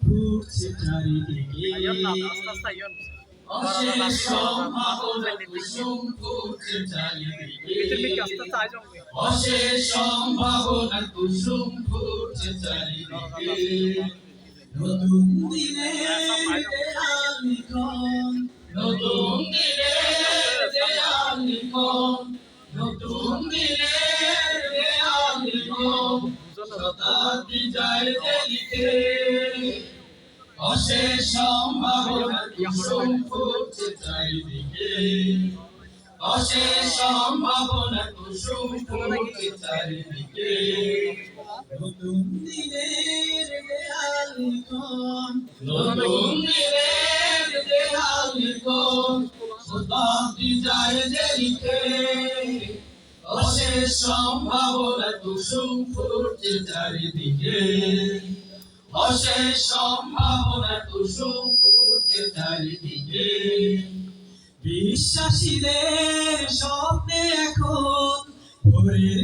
ফুটছে চারিদিকে অশেষ সম্ভাবনার কুসুম ফুটছে চারিদিকে অশেষ সম্ভাবনার কুসুম ফুটছে চারিদিকে নতুন দিনের দেয়াল লিখন নতুন দিনের দেয়াল লিখন নতুন দিনের দেয়াল লিখন শতাব্দী যায় লিখে অশেষ সম্ভাবনার কুসুম ফুটছে চারিদিকে অশেষ সম্ভাবনার কুসুম ফুটছে চারিদিকে নতুন দিনের দেয়াল লিখন নতুন দিনের দেয়াল লিখন শতাব্দী যায় লিখে অশেষ সম্ভাবনার কুসুম ফুটছে চারিদিকে অশেষ সম্ভাবনার কুসুম ফুটছে চারিদিকে বিশ্বাসীদের স্বপ্নে এখন ভোরের